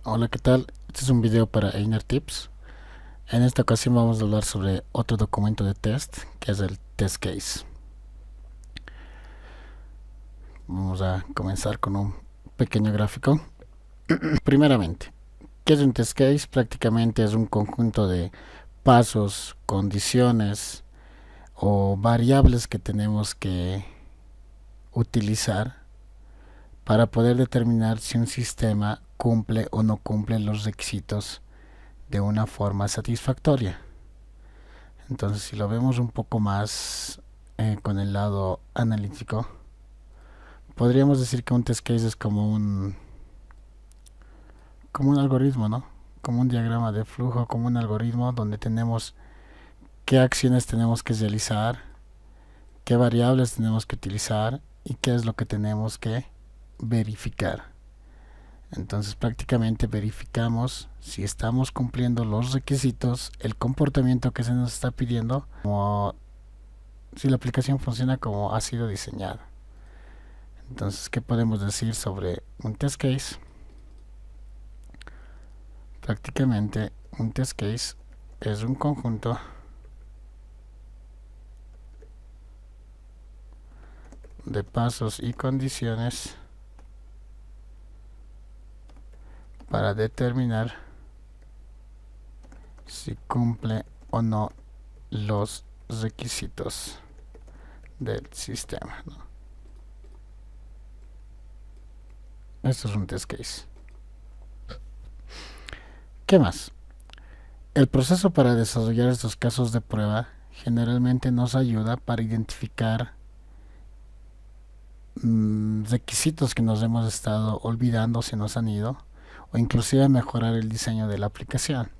Hola, ¿qué tal? Este es un video para Einer Tips. En esta ocasión vamos a hablar sobre otro documento de test, que es el test case. Vamos a comenzar con un pequeño gráfico. Primeramente, ¿qué es un test case? Prácticamente es un conjunto de pasos, condiciones o variables que tenemos que utilizar para poder determinar si un sistema cumple o no cumple los requisitos de una forma satisfactoria. Entonces, si lo vemos un poco más con el lado analítico, podríamos decir que un test case es como un algoritmo, ¿no? Como un diagrama de flujo, como un algoritmo donde tenemos qué acciones tenemos que realizar, qué variables tenemos que utilizar y qué es lo que tenemos que verificar. Entonces prácticamente verificamos si estamos cumpliendo los requisitos, el comportamiento que se nos está pidiendo, como si la aplicación funciona como ha sido diseñada. Entonces, ¿qué podemos decir sobre un test case? Prácticamente un test case es un conjunto de pasos y condiciones para determinar si cumple o no los requisitos del sistema, ¿no? Esto es un test case. ¿Qué más? El proceso para desarrollar estos casos de prueba generalmente nos ayuda para identificar requisitos que nos hemos estado olvidando, se nos han ido, o inclusive mejorar el diseño de la aplicación.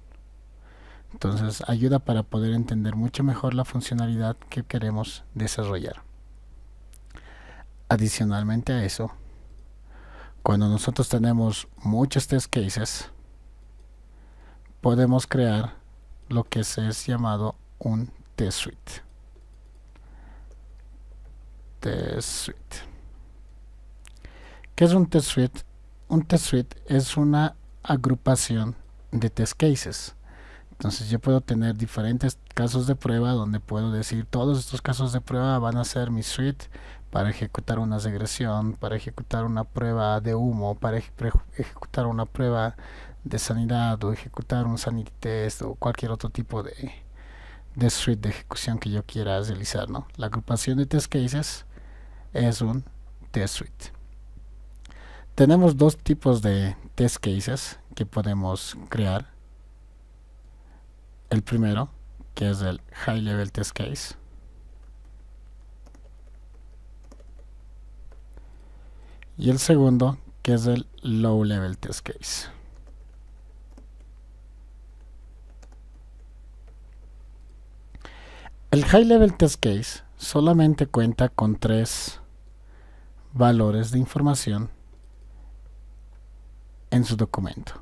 Entonces ayuda para poder entender mucho mejor la funcionalidad que queremos desarrollar. Adicionalmente a eso, cuando nosotros tenemos muchos test cases, podemos crear lo que es llamado un test suite. Test suite. ¿Qué es un test suite? Un test suite es una agrupación de test cases. Entonces yo puedo tener diferentes casos de prueba donde puedo decir todos estos casos de prueba van a ser mi suite para ejecutar una regresión, para ejecutar una prueba de humo, para ejecutar una prueba de sanidad o ejecutar un sanity test o cualquier otro tipo de suite de ejecución que yo quiera realizar, ¿no? La agrupación de test cases es un test suite. Tenemos dos tipos de test cases que podemos crear. El primero, que es el High Level Test Case. Y el segundo, que es el Low Level Test Case. El High Level Test Case solamente cuenta con tres valores de información en su documento: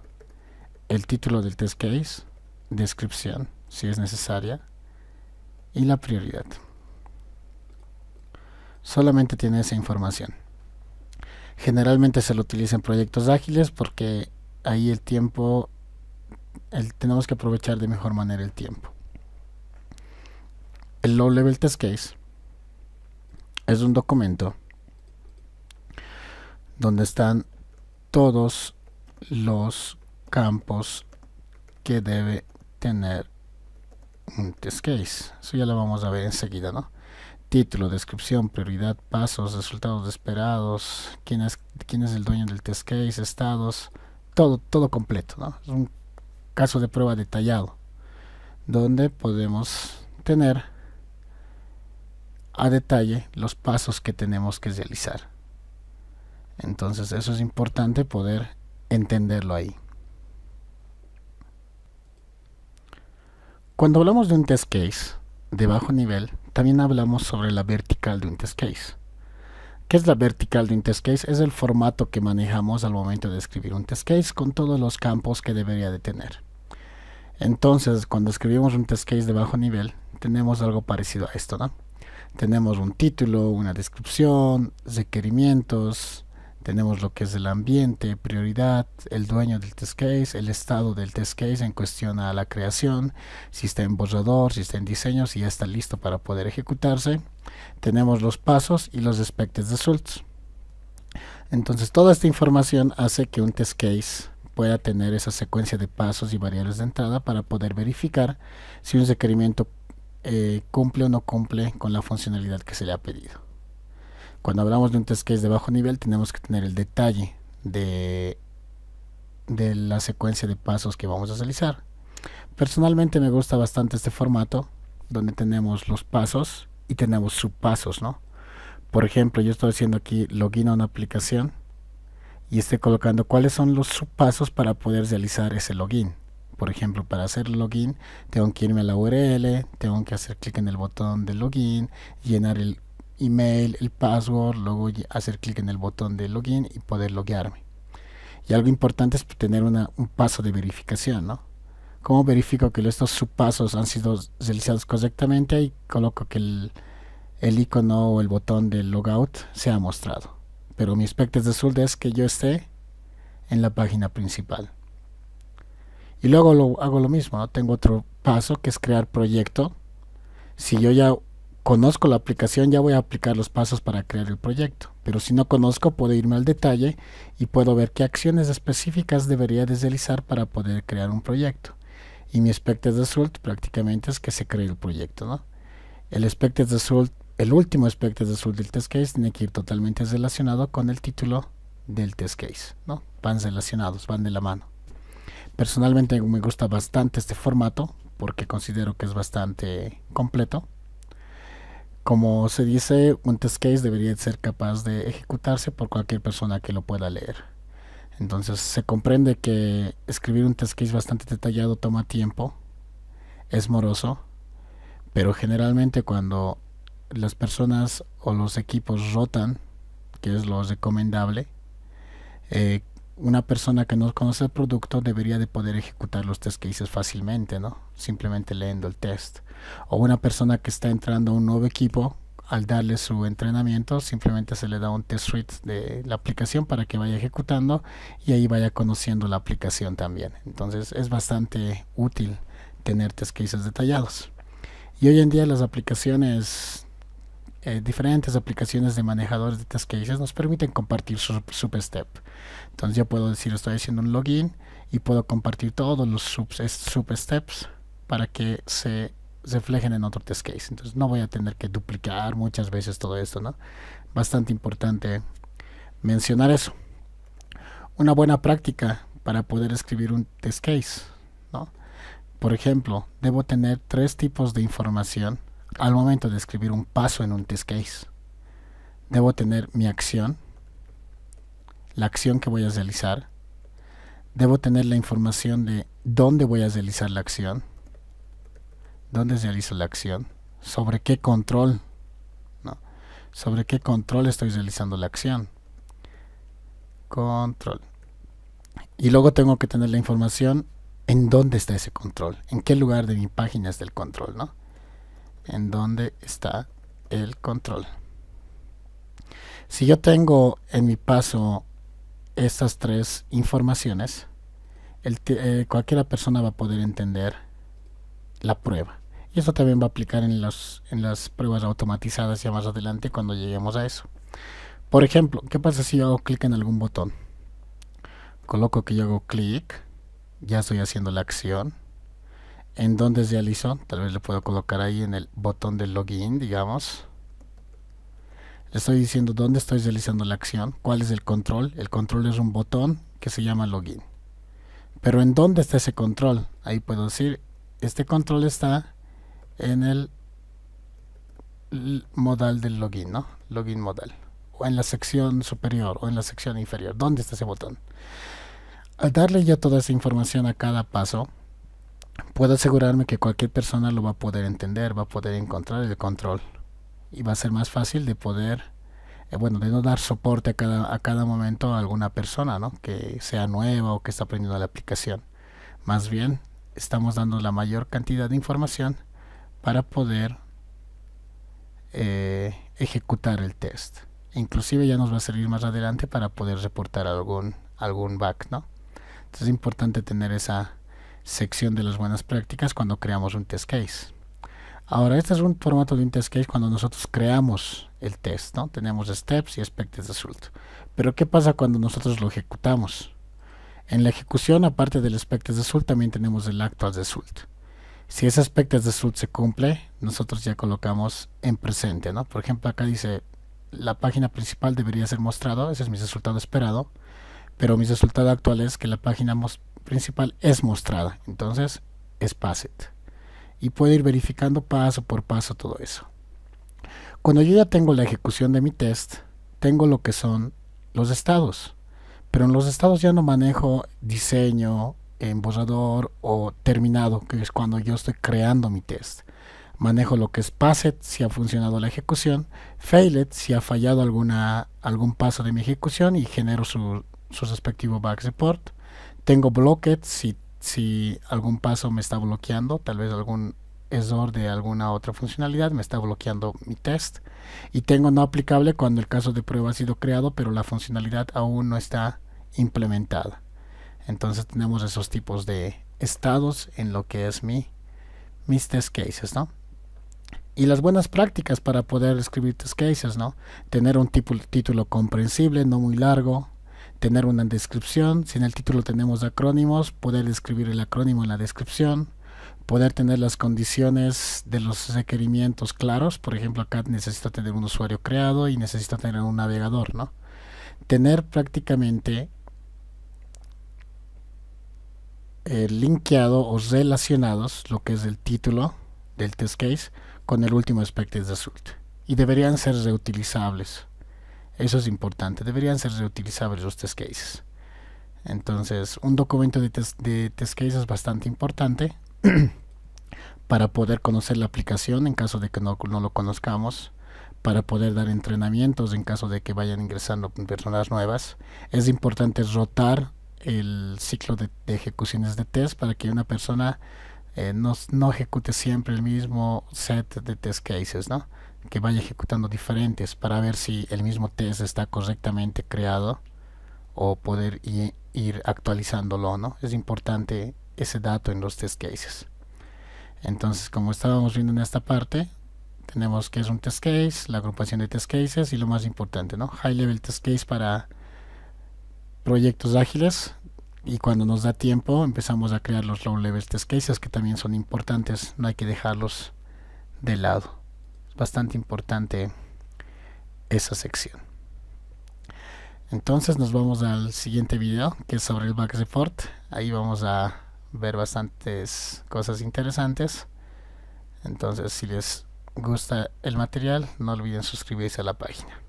el título del test case, descripción, si es necesaria, y la prioridad. Solamente tiene esa información. Generalmente se lo utiliza en proyectos ágiles porque ahí el tiempo, tenemos que aprovechar de mejor manera el tiempo. El Low Level Test Case es un documento donde están todos los campos que debe tener un test case. Eso ya lo vamos a ver enseguida, ¿no? Título, descripción, prioridad, pasos, resultados esperados, quién es el dueño del test case, estados, todo completo, ¿no? Es un caso de prueba detallado donde podemos tener a detalle los pasos que tenemos que realizar. Entonces eso es importante poder entenderlo ahí. Cuando hablamos de un test case de bajo nivel, también hablamos sobre la vertical de un test case. ¿Qué es la vertical de un test case? Es el formato que manejamos al momento de escribir un test case con todos los campos que debería de tener. Entonces, cuando escribimos un test case de bajo nivel, tenemos algo parecido a esto, ¿no? Tenemos un título, una descripción, requerimientos, Tenemos lo que es el ambiente, prioridad, el dueño del test case, el estado del test case en cuestión a la creación, si está en borrador, si está en diseño, si ya está listo para poder ejecutarse. Tenemos los pasos y los expected results. Entonces toda esta información hace que un test case pueda tener esa secuencia de pasos y variables de entrada para poder verificar si un requerimiento cumple o no cumple con la funcionalidad que se le ha pedido. Cuando hablamos de un test case de bajo nivel, tenemos que tener el detalle de la secuencia de pasos que vamos a realizar. Personalmente me gusta bastante este formato, donde tenemos los pasos y tenemos subpasos, ¿no? Por ejemplo, yo estoy haciendo aquí login a una aplicación y estoy colocando cuáles son los subpasos para poder realizar ese login. Por ejemplo, para hacer login, tengo que irme a la URL, tengo que hacer clic en el botón de login, llenar el email, el password, luego hacer clic en el botón de login y poder loguearme. Y algo importante es tener un paso de verificación, ¿no? ¿Cómo verifico que estos subpasos han sido realizados correctamente? Ahí coloco que el icono o el botón de logout se ha mostrado. Pero mi expected result es que yo esté en la página principal. Y luego hago lo mismo, ¿no? Tengo otro paso que es crear proyecto. Si yo ya conozco la aplicación, ya voy a aplicar los pasos para crear el proyecto. Pero si no conozco, puedo irme al detalle y puedo ver qué acciones específicas debería realizar para poder crear un proyecto. Y mi expected result prácticamente es que se cree el proyecto, ¿no? El expected result, el último expected result del test case tiene que ir totalmente relacionado con el título del test case, ¿no? Van relacionados, van de la mano. Personalmente me gusta bastante este formato porque considero que es bastante completo. Como se dice, un test case debería ser capaz de ejecutarse por cualquier persona que lo pueda leer. Entonces se comprende que escribir un test case bastante detallado toma tiempo, es moroso, pero generalmente cuando las personas o los equipos rotan, que es lo recomendable, una persona que no conoce el producto debería de poder ejecutar los test cases fácilmente, ¿no? Simplemente leyendo el test. O una persona que está entrando a un nuevo equipo, al darle su entrenamiento, simplemente se le da un test suite de la aplicación para que vaya ejecutando y ahí vaya conociendo la aplicación también. Entonces es bastante útil tener test cases detallados. Y hoy en día las aplicaciones, diferentes aplicaciones de manejadores de test cases nos permiten compartir su substep. Entonces yo puedo decir, estoy haciendo un login y puedo compartir todos los substeps para que se reflejen en otro test case. Entonces no voy a tener que duplicar muchas veces todo esto, ¿no? Bastante importante mencionar eso. Una buena práctica para poder escribir un test case, ¿no? Por ejemplo, debo tener 3 tipos de información al momento de escribir un paso en un test case. Debo tener mi acción, la acción que voy a realizar. Debo tener la información de dónde voy a realizar la acción, dónde realizo la acción, sobre qué control, ¿no? Sobre qué control estoy realizando la acción. Control. Y luego tengo que tener la información en dónde está ese control, en qué lugar de mi página está el control, ¿no? En dónde está el control. Si yo tengo en mi paso estas 3 informaciones, cualquiera persona va a poder entender la prueba. Y eso también va a aplicar en las pruebas automatizadas ya más adelante cuando lleguemos a eso. Por ejemplo, ¿qué pasa si yo hago clic en algún botón? Coloco que yo hago clic, ya estoy haciendo la acción. ¿En dónde realizo? Tal vez le puedo colocar ahí en el botón del login, digamos. Le estoy diciendo dónde estoy realizando la acción, cuál es el control. El control es un botón que se llama login. Pero ¿en dónde está ese control? Ahí puedo decir, este control está en el modal del login, ¿no? Login modal. O en la sección superior o en la sección inferior. ¿Dónde está ese botón? Al darle yo toda esa información a cada paso, puedo asegurarme que cualquier persona lo va a poder entender, va a poder encontrar el control. Y va a ser más fácil de poder, de no dar soporte a cada momento a alguna persona, ¿no? Que sea nueva o que está aprendiendo la aplicación. Más bien, estamos dando la mayor cantidad de información para poder ejecutar el test. Inclusive ya nos va a servir más adelante para poder reportar algún bug, ¿no? Entonces es importante tener esa sección de las buenas prácticas cuando creamos un test case. Ahora, este es un formato de un test case cuando nosotros creamos el test, ¿no? Tenemos steps y expected result. Pero ¿qué pasa cuando nosotros lo ejecutamos? En la ejecución, aparte del expected result, también tenemos el actual result. Si ese expected result se cumple, nosotros ya colocamos en presente, ¿no? Por ejemplo, acá dice, la página principal debería ser mostrado, ese es mi resultado esperado, pero mi resultado actual es que la página principal es mostrada, entonces es passed. Y puedo ir verificando paso por paso todo eso. Cuando yo ya tengo la ejecución de mi test, tengo lo que son los estados, pero en los estados ya no manejo diseño, en borrador o terminado, que es cuando yo estoy creando mi test. Manejo lo que es passed, si ha funcionado la ejecución, failed, si ha fallado algún paso de mi ejecución y genero su respectivo bug report. Tengo blocked, si algún paso me está bloqueando, tal vez algún error de alguna otra funcionalidad me está bloqueando mi test. Y tengo no aplicable cuando el caso de prueba ha sido creado, pero la funcionalidad aún no está implementada. Entonces tenemos esos tipos de estados en lo que es mis test cases, ¿no? Y las buenas prácticas para poder escribir test cases, ¿no? Tener un título comprensible, no muy largo. Tener una descripción. Si en el título tenemos acrónimos, poder escribir el acrónimo en la descripción. Poder tener las condiciones de los requerimientos claros. Por ejemplo, acá necesito tener un usuario creado y necesito tener un navegador, ¿no? Tener prácticamente linkeado o relacionados lo que es el título del test case con el último expected result. Y deberían ser reutilizables. Eso es importante. Deberían ser reutilizables los test cases. Entonces, un documento de test case es bastante importante para poder conocer la aplicación en caso de que no lo conozcamos, para poder dar entrenamientos en caso de que vayan ingresando personas nuevas. Es importante rotar el ciclo de ejecuciones de test para que una persona no ejecute siempre el mismo set de test cases, ¿no? Que vaya ejecutando diferentes para ver si el mismo test está correctamente creado o poder ir actualizándolo, ¿no? Es importante ese dato en los test cases. Entonces, como estábamos viendo en esta parte, tenemos que es un test case, la agrupación de test cases y lo más importante, ¿no? High level test case para proyectos ágiles, y cuando nos da tiempo empezamos a crear los low level test cases, que también son importantes, no hay que dejarlos de lado. Es bastante importante esa sección. Entonces nos vamos al siguiente video, que es sobre el bug report. Ahí vamos a ver bastantes cosas interesantes. Entonces, si les gusta el material, no olviden suscribirse a la página.